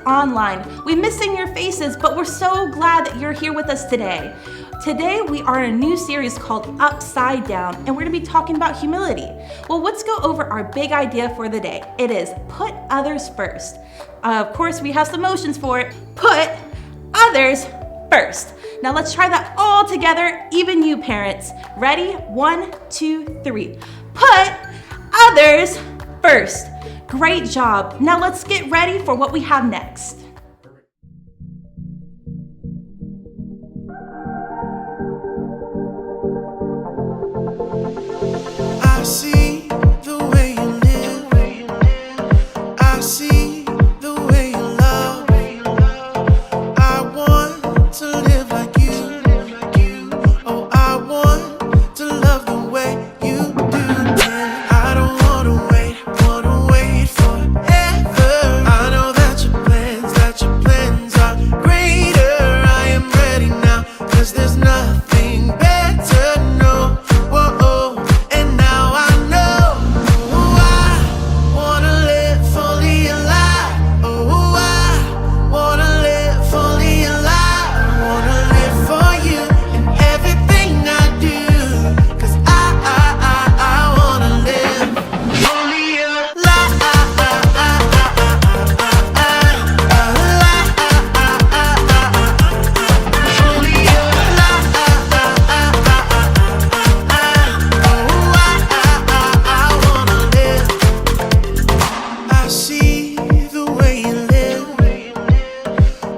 online. We miss seeing your faces, but we're so glad that you're here with us today. Today, we are in a new series called Upside Down, and we're gonna be talking about humility. Well, let's go over our big idea for the day. It is put others first. Of course, we have some motions for it. Put others first. Now let's try that all together, even you parents. Ready? 1, 2, 3. Put others first. Great job. Now let's get ready for what we have next. I see the way you live. I see the way you love. I want to live like you. Oh, I want to love the way you do. I don't wanna wait forever. I know that your plans are greater. I am ready now, 'cause there's nothing better, no. Whoa, and now I know. I wanna live fully alive. Oh, I wanna live fully alive. I wanna live for you in everything I do, 'cause I wanna live fully alive. I see the way you live.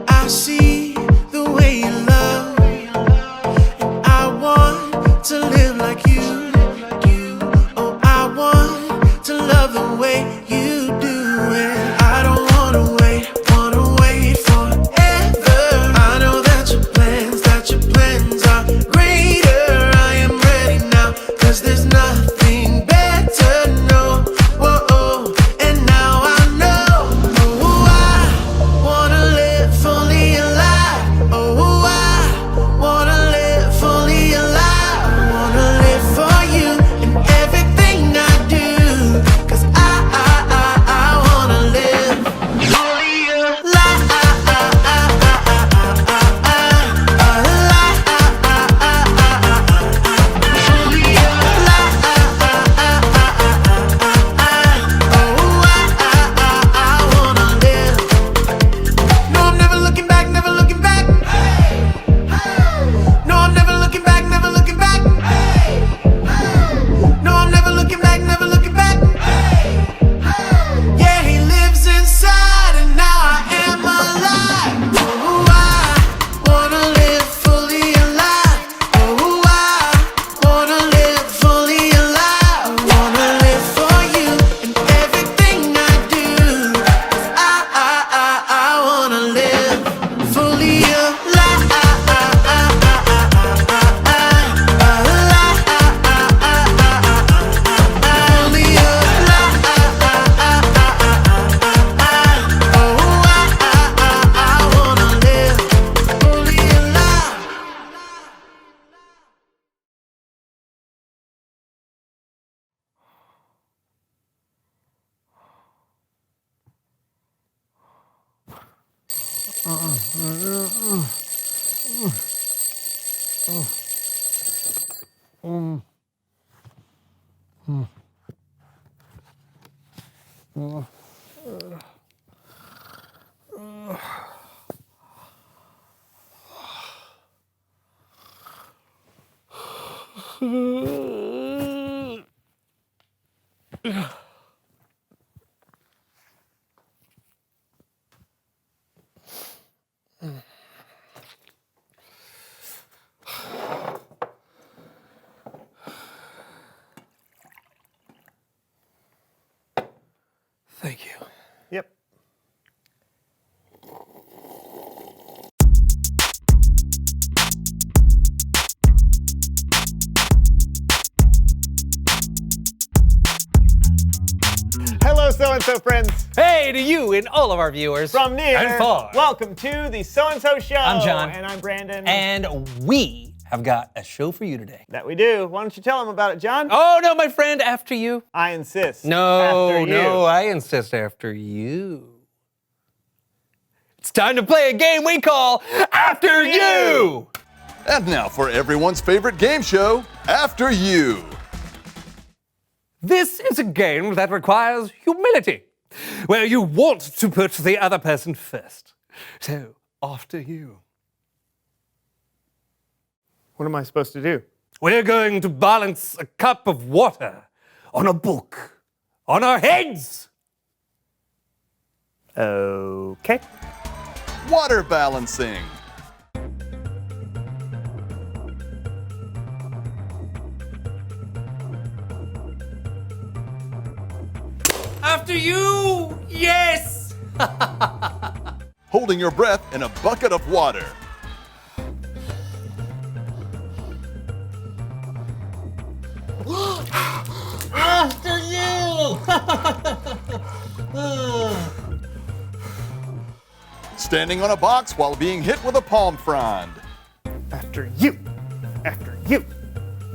I see the way you love. And I want to live like you. Oh, I want to love the way you do it. I don't wanna wait forever. I know that your plans are greater. I am ready now, 'cause there's nothing better, no. Whoa, and now I know. Oh, I wanna live fully alive. Oh, I wanna live fully alive. I wanna live for you in everything I do, 'cause I wanna live fully alive. No, I'm never looking back, never looking back. No, I'm never looking back, never looking back. No, I'm never looking back, never looking back. Yeah, he lives inside, and now I am alive. Oh, I wanna live fully alive. Oh, I wanna live fully alive. I wanna live for you in everything I do, 'cause I wanna live fully alive. Fully alive. Oh, I wanna live fully alive. Thank you. Yep. Hello, so-and-so friends. Hey to you and all of our viewers. From near and far. welcome to the So-and-So Show. I'm John. And I'm Brandon. And we have got a show for you today. That we do. Why don't you tell them about it, John? Oh, no, my friend, after you. I insist. No, After you. no, I insist after you. It's time to play a game we call After You! And now for everyone's favorite game show, After You. This is a game that requires humility, where you want to put the other person first. So, after you. What am I supposed to do? We're going to balance a cup of water on a book, on our heads. Okay. Water balancing. After you! Yes! Holding your breath in a bucket of water. After you! Standing on a box while being hit with a palm frond. After you. After you.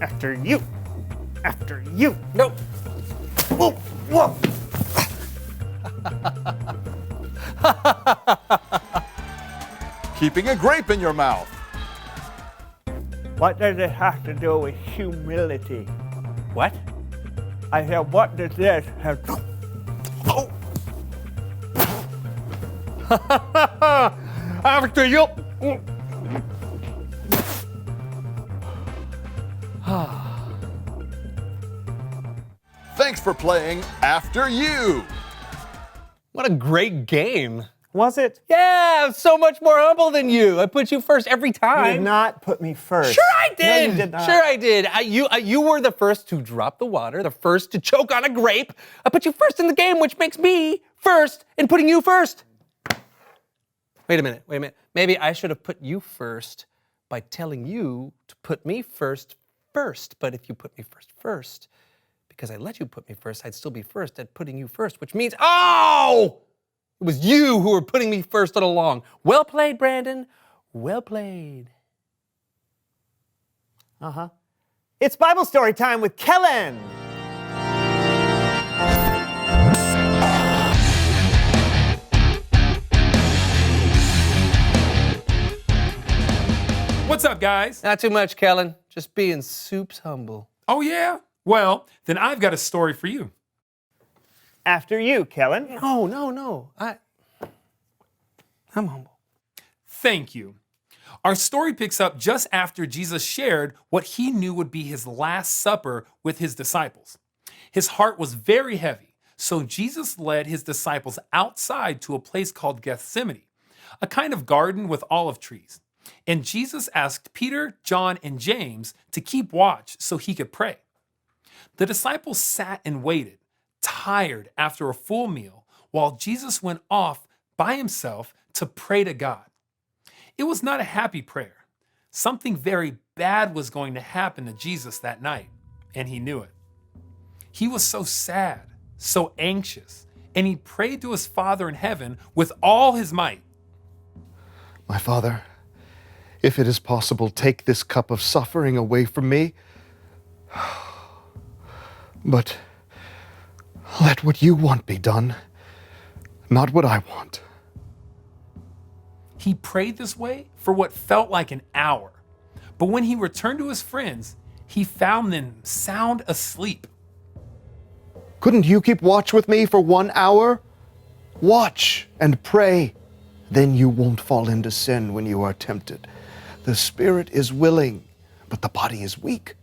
After you. After you. Nope. Whoa, whoa. Keeping a grape in your mouth. What does it have to do with humility? What? I said, what does this have to... Oh! After you! Thanks for playing After You. What a great game. Was it? Yeah, I'm so much more humble than you. I put you first every You time. did not put me first. Sure I did. No, you did not. Sure I did. You were the first to drop the water, the first to choke on a grape. I put you first in the game, which makes me first in putting you first. Wait a minute. Maybe I should have put you first by telling you to put me first. But if you put me first, because I let you put me first, I'd still be first at putting you first, which means, oh! It was you who were putting me first all along. Well played, Brandon. Well played. Uh-huh. It's Bible story time with Kellen. What's up, guys? Not too much, Kellen. Just being soups humble. Oh, yeah? Well, then I've got a story for you. After you, Kellen. No. I'm humble. Thank you. Our story picks up just after Jesus shared what he knew would be his last supper with his disciples. His heart was very heavy, so Jesus led his disciples outside to a place called Gethsemane, a kind of garden with olive trees. And Jesus asked Peter, John, and James to keep watch so he could pray. The disciples sat and waited, tired after a full meal, while Jesus went off by himself to pray to God. It was not a happy prayer. Something very bad was going to happen to Jesus that night, and he knew it. He was so sad, so anxious, and he prayed to his Father in heaven with all his might. My Father, if it is possible, take this cup of suffering away from me. But let what you want be done, not what I want. He prayed this way for what felt like an hour. But when he returned to his friends, he found them sound asleep. Couldn't you keep watch with me for 1 hour? Watch and pray. Then you won't fall into sin when you are tempted. The spirit is willing, but the body is weak.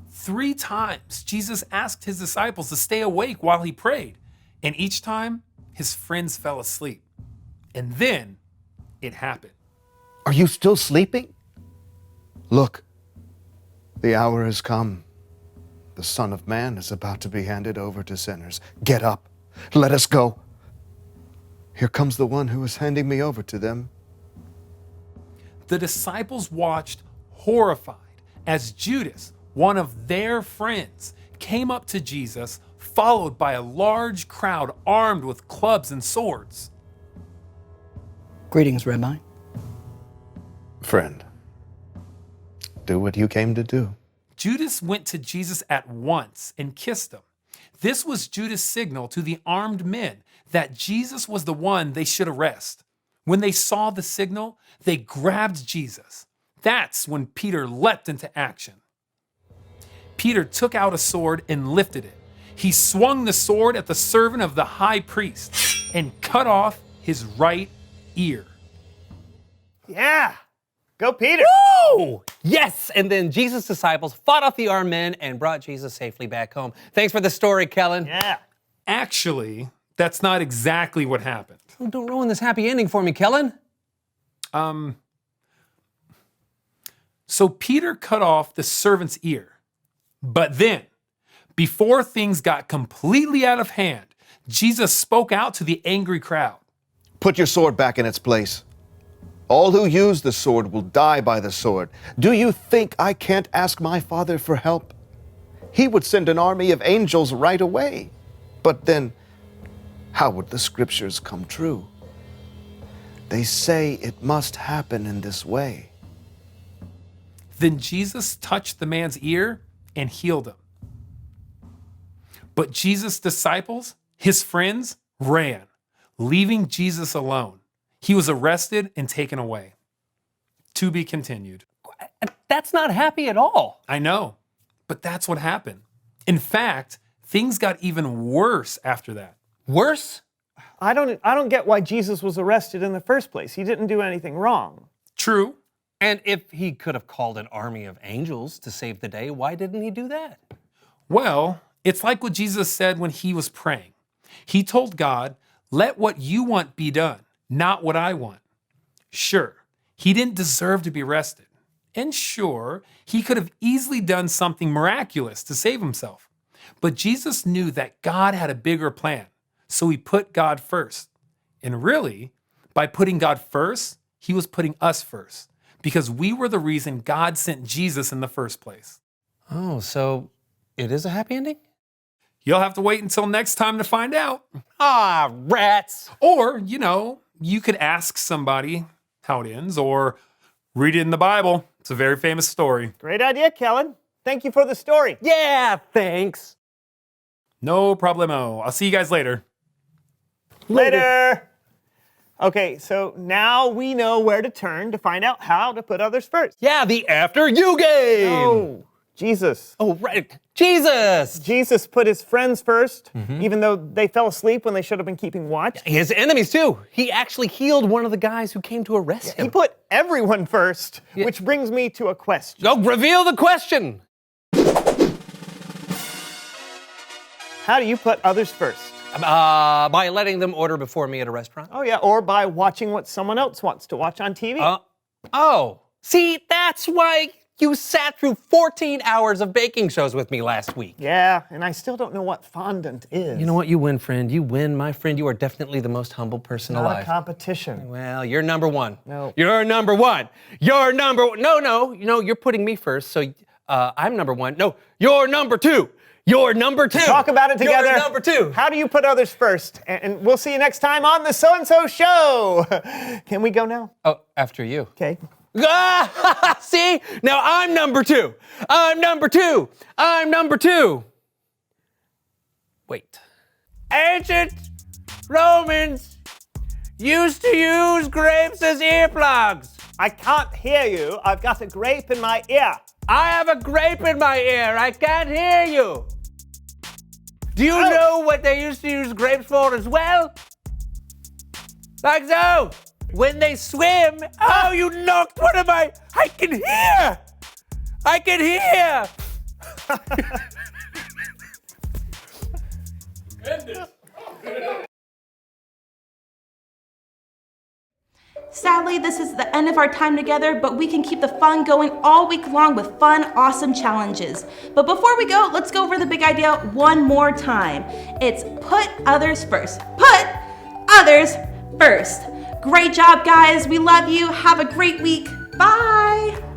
3 times, Jesus asked his disciples to stay awake while he prayed, and each time, his friends fell asleep. And then, it happened. Are you still sleeping? Look, the hour has come. The Son of Man is about to be handed over to sinners. Get up. Let us go. Here comes the one who is handing me over to them. The disciples watched horrified as Judas, one of their friends, came up to Jesus, followed by a large crowd armed with clubs and swords. Greetings, Rabbi. Friend, do what you came to do. Judas went to Jesus at once and kissed him. This was Judas' signal to the armed men that Jesus was the one they should arrest. When they saw the signal, they grabbed Jesus. That's when Peter leapt into action. Peter took out a sword and lifted it. He swung the sword at the servant of the high priest and cut off his right ear. Yeah. Go, Peter. Woo! Yes! And then Jesus' disciples fought off the armed men and brought Jesus safely back home. Thanks for the story, Kellen. Yeah. Actually, that's not exactly what happened. Oh, don't ruin this happy ending for me, Kellen. So Peter cut off the servant's ear. But then, before things got completely out of hand, Jesus spoke out to the angry crowd. Put your sword back in its place. All who use the sword will die by the sword. Do you think I can't ask my Father for help? He would send an army of angels right away. But then, how would the scriptures come true? They say it must happen in this way. Then Jesus touched the man's ear and healed him. But Jesus' disciples, his friends, ran, leaving Jesus alone. He was arrested and taken away. To be continued. That's not happy at all. I know, but that's what happened. In fact, things got even worse after that. Worse? I don't get why Jesus was arrested in the first place. He didn't do anything wrong. True. And if he could have called an army of angels to save the day, why didn't he do that? Well, it's like what Jesus said when he was praying. He told God, "Let what you want be done, not what I want." Sure, he didn't deserve to be arrested. And sure, he could have easily done something miraculous to save himself. But Jesus knew that God had a bigger plan, so he put God first. And really, by putting God first, he was putting us first, because we were the reason God sent Jesus in the first place. Oh, so it is a happy ending? You'll have to wait until next time to find out. Ah, rats! Or, you could ask somebody how it ends, or read it in the Bible. It's a very famous story. Great idea, Kellen. Thank you for the story. Yeah, thanks. No problemo. I'll see you guys later. Later. Okay, so now we know where to turn to find out how to put others first. Yeah, the After You game! Oh, Jesus. Oh, right. Jesus! Jesus put his friends first, even though they fell asleep when they should have been keeping watch. His enemies, too. He actually healed one of the guys who came to arrest him. He put everyone first, which brings me to a question. Oh, reveal the question! How do you put others first? By letting them order before me at a restaurant. Oh, yeah, or by watching what someone else wants to watch on TV. See, that's why you sat through 14 hours of baking shows with me last week. Yeah, and I still don't know what fondant is. You know what? You win, friend. You win, my friend. You are definitely the most humble person Not alive. a competition. Well, you're number one. No. You're number one. You're number one. No, you're putting me first, so I'm number one. No, you're number two. You're number two. Talk about it together. You're number two. How do you put others first? And we'll see you next time on the So-and-So Show. Can we go now? Oh, after you. Okay. See? Now I'm number two. I'm number two. I'm number two. Wait. Ancient Romans used to use grapes as earplugs. I can't hear you. I've got a grape in my ear. I have a grape in my ear. I can't hear you. Do you know what they used to use grapes for as well? Like so. When they swim. Oh, you knocked one of my. I can hear. I can hear. Sadly, this is the end of our time together, but we can keep the fun going all week long with fun, awesome challenges. But before we go, let's go over the big idea one more time. It's put others first. Put others first. Great job, guys. We love you. Have a great week. Bye.